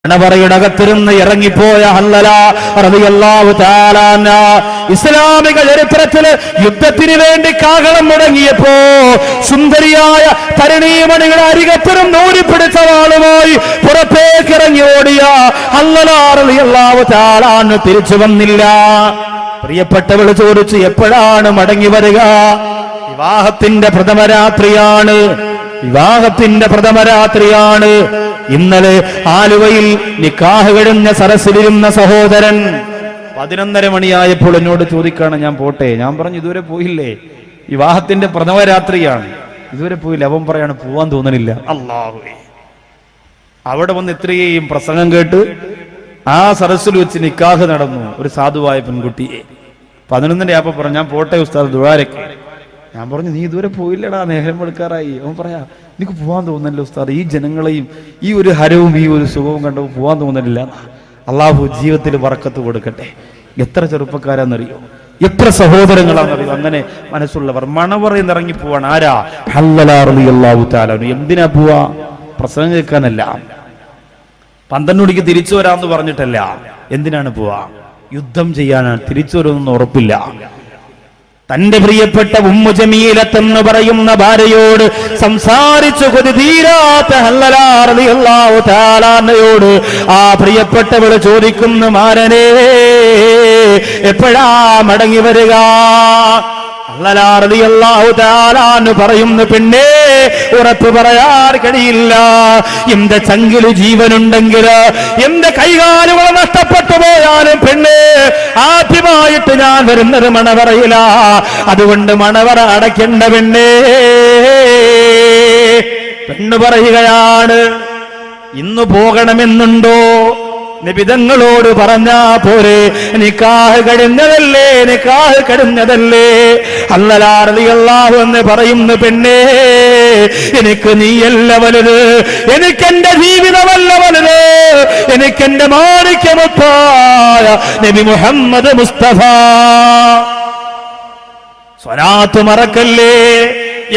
അകത്തിരുന്ന് ഇറങ്ങിപ്പോയ ഹല്ലല റളിയല്ലാഹു തആല അൻഹ ഇസ്ലാമിക ചരിത്രത്തില് യുദ്ധത്തിന് വേണ്ടി കാഹളം മുടങ്ങിയപ്പോ സുന്ദരിയായ തരുണീമണികളെ അരികത്തിരുന്ന് ഓടിപ്പിടിച്ച വാളുമായി പുറത്തേക്ക് ഇറങ്ങി ഓടിയ ഹല്ലല റളിയല്ലാഹു തആല അൻഹ തിരിച്ചു വന്നില്ല. പ്രിയപ്പെട്ടവൾ ചോദിച്ചു, എപ്പോഴാണ് മടങ്ങി വരിക? വിവാഹത്തിന്റെ പ്രഥമ രാത്രിയാണ്. ഇന്നലെ ആലുവയിൽ നിക്കാഹ് കഴിഞ്ഞ സരസിലിരുന്ന സഹോദരൻ 11:30 മണിയായപ്പോൾ എന്നോട് ചോദിക്കാണ്, ഞാൻ പോട്ടെ? ഞാൻ പറഞ്ഞു, ഇതുവരെ പോയില്ലേ? വിവാഹത്തിന്റെ പ്രഥമ രാത്രിയാണ്, ഇതുവരെ പോയില്ല. അവൻ പറയാണ്, പോവാൻ തോന്നണില്ല. അല്ലാഹുവേ! അവിടെ വന്ന് ഇത്രയും പ്രസംഗം കേട്ട് ആ സരസിൽ വെച്ച് നിക്കാഹ് നടന്നു. ഒരു സാധുവായ പെൺകുട്ടിയെ 11:30 ആയപ്പോ പറഞ്ഞു, ഞാൻ പോട്ടെ ഉസ്താദ്, ദുആരക്ക്. ഞാൻ പറഞ്ഞു, നീ ഇതുവരെ പോയില്ലടാ, നേരം വെളുക്കാറായി. അവൻ പറയാ, എനിക്ക് പോവാൻ തോന്നുന്നില്ല ഉസ്താദ്, ഈ ജനങ്ങളെയും ഈ ഒരു ഹരവും ഈ ഒരു സുഖവും കണ്ടപ്പോൾ പോവാൻ തോന്നുന്നില്ല. അള്ളാഹു ജീവിതത്തിൽ ബറക്കത്ത് കൊടുക്കട്ടെ. എത്ര ചെറുപ്പക്കാരാന്നറിയോ, എത്ര സഹോദരങ്ങളാണെന്നറിയോ അങ്ങനെ മനസ്സുള്ളവർ. മണവറയിൽ ഇറങ്ങി പോവാണ്. ആരാ? ഹല്ലല റളിയല്ലാഹു തആല. എന്തിനാ പോവാ? പ്രസംഗം കേൾക്കാനല്ല, 12 മണിക്ക് തിരിച്ചു വരാമെന്ന് പറഞ്ഞിട്ടല്ല. എന്തിനാണ് പോവാ? യുദ്ധം ചെയ്യാനാണ്. തിരിച്ചു വരുമെന്നൊന്നും ഉറപ്പില്ല. തന്റെ പ്രിയപ്പെട്ട ഉമ്മു ജമീലത്തെന്ന് പറയുന്ന ഭാര്യയോട് സംസാരിച്ചു കൊതി തീരാത്ത ഹല്ലല റളിയല്ലാഹു തആല അൻഹയോട് ആ പ്രിയപ്പെട്ടവൾ ചോദിക്കുന്നു, മാരനേ, എപ്പോഴാ മടങ്ങി വരിക? ഹല്ലല റളിയല്ലാഹു തആല അൻഹു പറയുന്നു, പെണ്ണേ, ഉറപ്പ് പറയാൻ കഴിയില്ല. എന്റെ ചങ്കില് ജീവനുണ്ടെങ്കിൽ, എന്റെ കൈകാലുകൾ നഷ്ടപ്പെട്ടു പോയാലും പെണ്ണേ, ആദ്യമായിട്ട് ഞാൻ വരുന്നത് മണവറയില. അതുകൊണ്ട് മണവറ അടയ്ക്കേണ്ട പെണ്ണേ. പെണ്ണ് പറയുകയാണ്, ഇന്ന് പോകണമെന്നുണ്ടോ? നിബിതങ്ങളോട് പറഞ്ഞാ പോരെ, നിക്കാഹ് കഴിഞ്ഞതല്ലേ. ഹല്ലല റളിയല്ലാഹു എന്ന് പറയുന്നു, പെണ്ണേ, എനിക്ക് നീയല്ല വലുത്, എനിക്കെന്റെ ജീവിതമല്ല വലുത്, എനിക്കെന്റെ മാണിക്യമുത്തായ നബി മുഹമ്മദ് മുസ്തഫ. സ്വലാത്ത് മറക്കല്ലേ.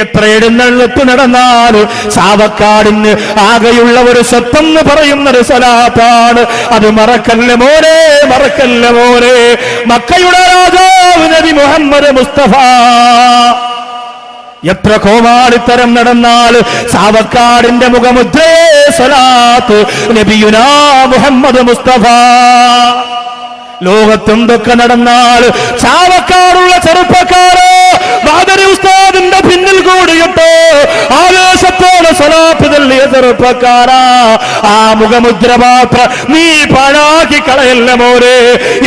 എത്ര എഴുന്നള്ളത്ത് നടന്നാലും ചാവക്കാടിന് ആകെയുള്ള ഒരു സ്വത്തെന്ന് പറയുന്നത് സ്വലാത്താണ്. അത് മറക്കല്ല മോനെ, മറക്കല്ല മോനെ. മക്കയുടെ രാജാവ് നബി മുഹമ്മദ് മുസ്തഫ. എത്ര കോമാളിത്തരം നടന്നാൽ ചാവക്കാടിന്റെ മുഖമുദ്രേ സ്വലാത്ത് നബിയുനാ മുഹമ്മദ് മുസ്തഫ. ലോകത്തെന്തൊക്കെ നടന്നാൽ ചാവക്കാടുള്ള ചെറുപ്പക്കാരോ ബാദരി ഉസ്താദിന്റെ പിന്നിൽ കൂടിയിട്ട് ആവേശത്തോടെ സ്വലാത്ത് ചൊല്ലിയ ചെറുപ്പക്കാരാ, ആ മുഖമുദ്ര മാത്രം നീ പാഴാക്കി കളയല്ല മോരെ.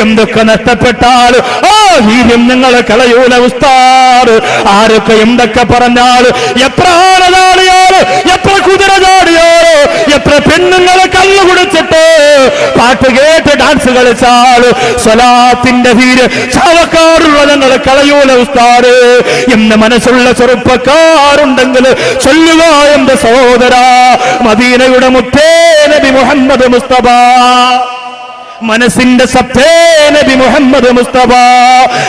എന്തൊക്കെ നഷ്ടപ്പെട്ടാൽ ആ വീര്യം നിങ്ങൾ കളയൂല ഉസ്താദ്. ആരൊക്കെ എന്തൊക്കെ പറഞ്ഞാൽ, എത്ര ആന ചാടിയാല്, എത്ര കുതിര ചാടിയാലോ, എത്ര പെണ്ണുങ്ങളെ കള്ളു കുടിച്ചിട്ട് പാട്ട് കേട്ട് ഡാൻസ് കളിച്ചാൽ സ്വലാത്തിന്റെ വീര് ചാവക്കാടുള്ള ഞങ്ങൾ കളയൂല ഉസ്താദ് എന്ന് മനസ്സുള്ള ചെറുപ്പക്കാരുണ്ടെങ്കിൽ ചൊല്ലുക എന്റെ സഹോദര. മദീനയുടെ മുത്തേ നബി മുഹമ്മദ് മുസ്തഫ, മനസ്സിന്റെ സത്തേ നബി മുഹമ്മദ് മുസ്തഫ.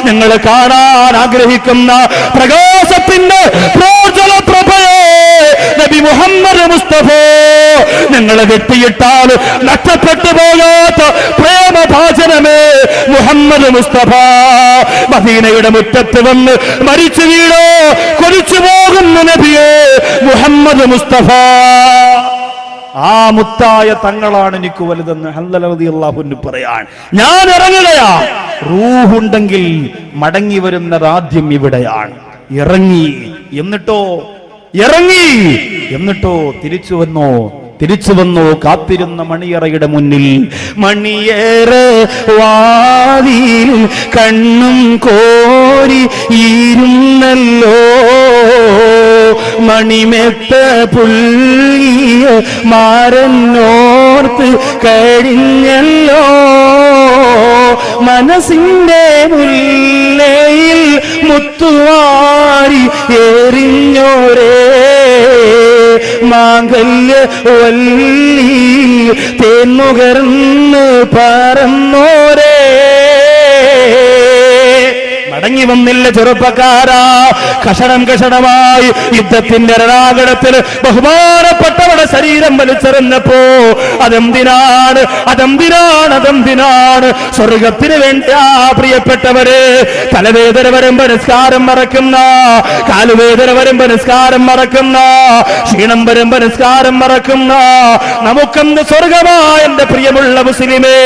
ഞങ്ങൾ കാണാൻ ആഗ്രഹിക്കുന്ന പ്രകാശത്തിന്റെ പ്രോജ്വല പ്രഭയെ നബി മുഹമ്മദ് മുസ്തഫ. ഞങ്ങൾ വെട്ടിയിട്ടാൽ നഷ്ടപ്പെട്ടു പോകാത്ത പ്രേമഭാചനമേ മുഹമ്മദ് മുസ്തഫ. മദീനയുടെ മുറ്റത്ത് വന്ന് മരിച്ചു വീടോ കൊതിച്ചു പോകുന്ന നബിയെ മുഹമ്മദ് മുസ്തഫ. ആ മുത്തായ തങ്ങളാണ് എനിക്ക് വലുതെന്ന് ഹല്ലല റളിയല്ലാഹു അൻഹു പറയാൻ. ഞാൻ ഇറങ്ങുകയാ. റൂഹുണ്ടെങ്കിൽ മടങ്ങി വരുന്നത് ആദ്യം ഇവിടെയാണ്. ഇറങ്ങി എന്നിട്ടോ തിരിച്ചു വന്നോ കാത്തിരുന്ന മണിയറയുടെ മുന്നിൽ. മണിയേറ വാതിൽ കണ്ണും കോരി ഇരുന്നല്ലോ, മണിമെത്ത പുള്ളിയ മാരനോർത്ത് കഴിഞ്ഞല്ലോ, മനസ്സിന്റെ മുല്ലയിൽ മുത്തുവാരി എറിഞ്ഞോരേ, മാംഗല്യ വല്ലി തേന്നുകർന്ന് പറന്നോരേ. മടങ്ങി വന്നില്ല ചെറുപ്പക്കാരാ. കഷണം കഷണമായി യുദ്ധത്തിന്റെ രണാകണത്തിൽ ബഹുമാനപ്പെട്ടവരുടെ ശരീരം വലിച്ചെറിഞ്ഞപ്പോ അതെന്തിനാണ് സ്വർഗത്തിന് വേണ്ടിയാ പ്രിയപ്പെട്ടവരെ. തലവേദന വരുമ്പോ നിസ്കാരം മറക്കുന്ന, കാലുവേദന വരുമ്പോ നിസ്കാരം മറക്കുന്ന, ക്ഷീണം വരുമ്പോ നിസ്കാരം മറക്കുന്ന നമുക്കെന്ത് സ്വർഗമാ എന്റെ പ്രിയമുള്ള മുസ്ലിമേ.